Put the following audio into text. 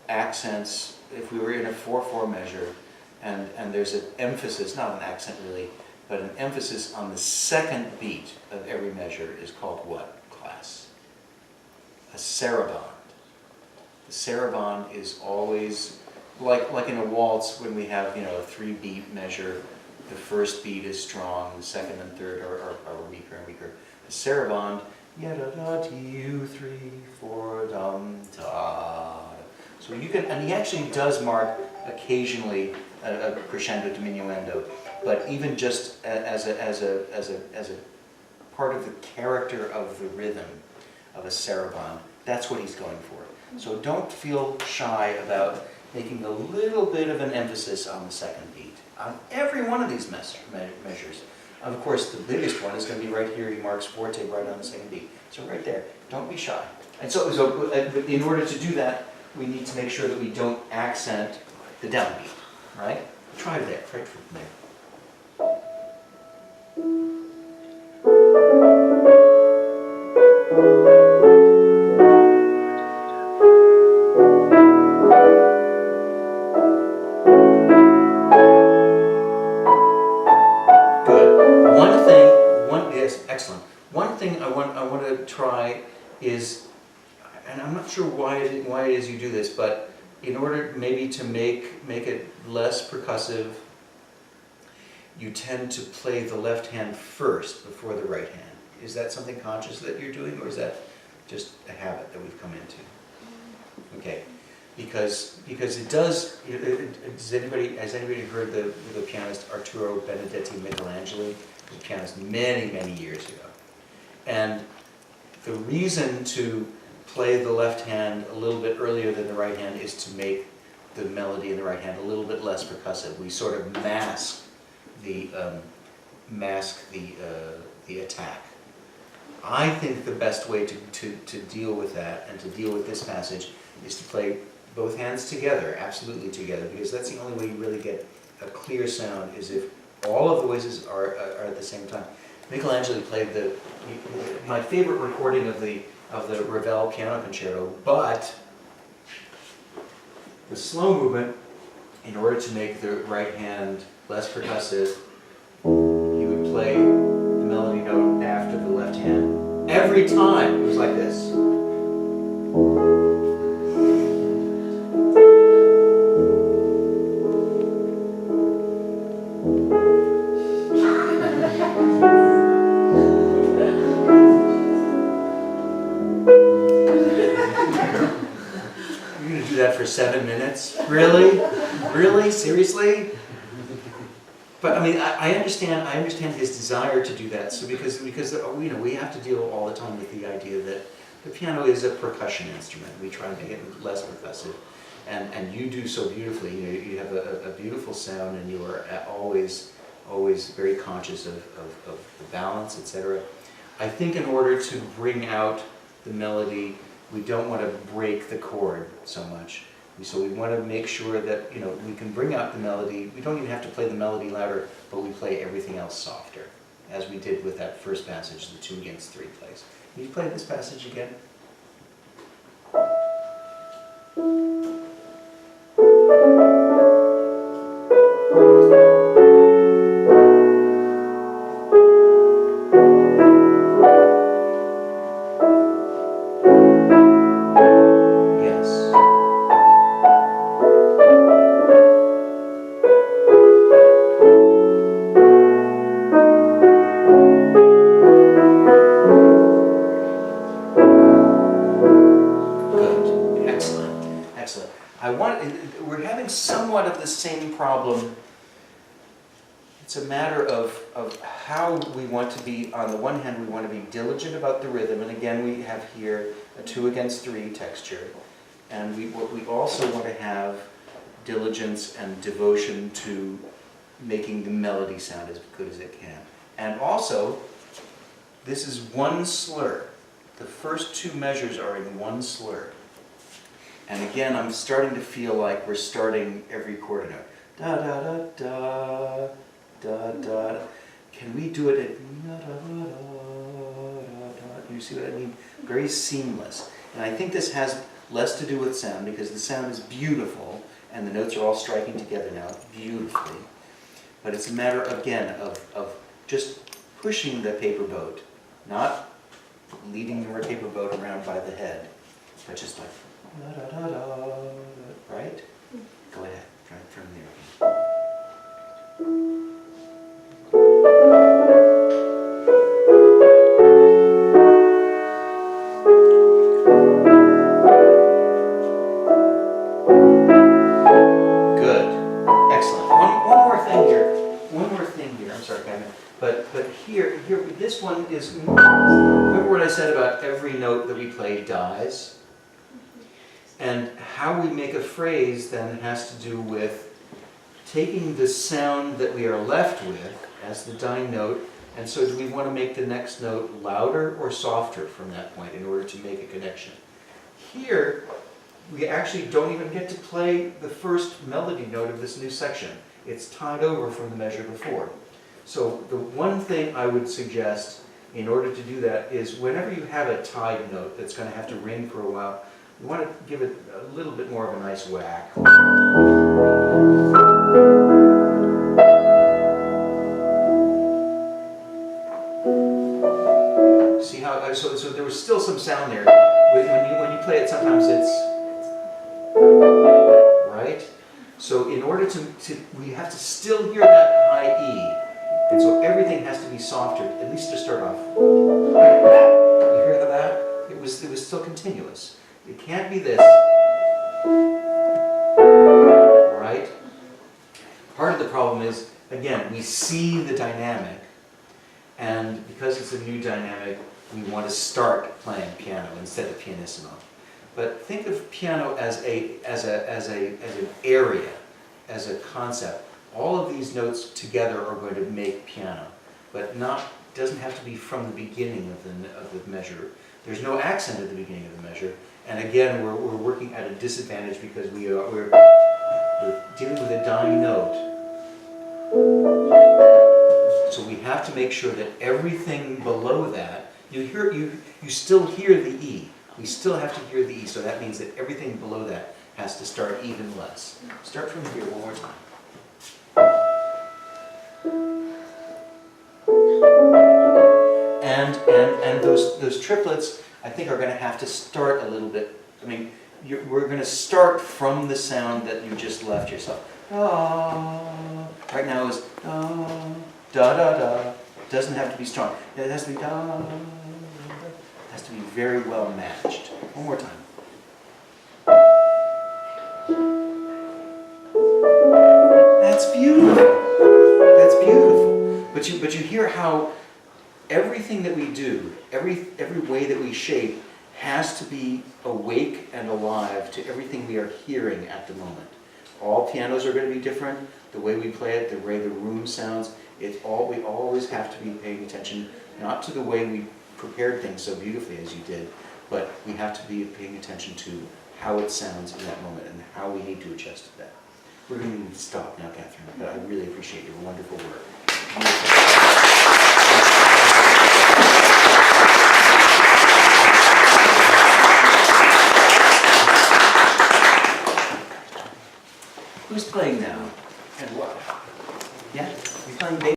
accents, if we were in a 4/4 measure, and there's an emphasis, not an accent really, but an emphasis on the second beat of every measure is called what, class? A saraband. The saraband is always, like in a waltz when we have, you know, a 3-beat measure, the first beat is strong, the second and third are weaker and weaker. The saraband, ya-da-da-dee-you, 3, 4, dum, da. So you can, and he actually does mark occasionally a crescendo diminuendo, but even just as a part of the character of the rhythm of a saraband, that's what he's going for. So don't feel shy about making a little bit of an emphasis on the second beat on every one of these measures. Of course, the biggest one is going to be right here. He marks forte right on the second beat. So right there, don't be shy. And so in order to do that, we need to make sure that we don't accent the downbeat, right? Try that, right from there. One thing I want to try is, and I'm not sure why it is you do this, but in order maybe to make it less percussive, you tend to play the left hand first before the right hand. Is that something conscious that you're doing, or is that just a habit that we've come into? Okay, because it does. Has anybody heard the pianist Arturo Benedetti Michelangeli? He was a pianist many years ago. And the reason to play the left hand a little bit earlier than the right hand is to make the melody in the right hand a little bit less percussive. We sort of mask the attack. I think the best way to deal with that and to deal with this passage is to play both hands together, absolutely together, because that's the only way you really get a clear sound, is if all of the voices are at the same time. Michelangelo played my favorite recording of the Ravel piano concerto, but the slow movement, in order to make the right hand less percussive, he would play the melody note after the left hand. Every time it was like this. That for 7 minutes? Really? Really? Seriously? But I mean, I understand his desire to do that. So because you know, we have to deal all the time with the idea that the piano is a percussion instrument. We try to make it less percussive, and you do so beautifully. You know, you have a beautiful sound, and you are always very conscious of the balance, etc. I think in order to bring out the melody, we don't want to break the chord so much. So we want to make sure that, you know, we can bring out the melody. We don't even have to play the melody louder, but we play everything else softer, as we did with that first passage, the 2 against 3 plays. Can you play this passage again? We're having somewhat of the same problem. It's a matter of how we want to be. On the one hand, we want to be diligent about the rhythm, and again we have here a 2 against 3 texture, and we also want to have diligence and devotion to making the melody sound as good as it can. And also, this is one slur. The first 2 measures are in one slur. And again, I'm starting to feel like we're starting every quarter note. Da da da da da da. Can we do it at da da da da da? You see what I mean? Very seamless. And I think this has less to do with sound, because the sound is beautiful, and the notes are all striking together now beautifully. But it's a matter, again, of just pushing the paper boat, not leading your paper boat around by the head, but just like, da-da-da-da, right? Go ahead, try it from there. Good, excellent. One more thing here. One more thing here. I'm sorry, Katherine. But here, this one is. Remember what I said about every note that we play dies? And how we make a phrase then has to do with taking the sound that we are left with as the dying note, and so do we want to make the next note louder or softer from that point in order to make a connection? Here, we actually don't even get to play the first melody note of this new section. It's tied over from the measure before. So the one thing I would suggest in order to do that is whenever you have a tied note that's going to have to ring for a while, you want to give it a little bit more of a nice whack. See how, so there was still some sound there. When you play it, sometimes it's, right? So in order to we have to still hear that high E. And so everything has to be softer, at least to start off. You hear that? It was still continuous. It can't be this, right? Part of the problem is, again, we see the dynamic, and because it's a new dynamic, we want to start playing piano instead of pianissimo. But think of piano as an area, as a concept. All of these notes together are going to make piano, but doesn't have to be from the beginning of the measure. There's no accent at the beginning of the measure, and again, we're working at a disadvantage because we're dealing with a dying note. So we have to make sure that everything below that, you still hear the E. We still have to hear the E, so that means that everything below that has to start even less. Start from here one more time. And those triplets, I think, are going to have to start a little bit. I mean, we're going to start from the sound that you just left yourself. Right now is da da da. Doesn't have to be strong. It has to be da. It has to be very well matched. One more time. That's beautiful. That's beautiful. But you hear how everything that we do, every way that we shape, has to be awake and alive to everything we are hearing at the moment. All pianos are going to be different. The way we play it, the way the room sounds, we always have to be paying attention, not to the way we prepared things so beautifully as you did, but we have to be paying attention to how it sounds in that moment and how we need to adjust to that. We're going to stop now, Katherine, but I really appreciate your wonderful work.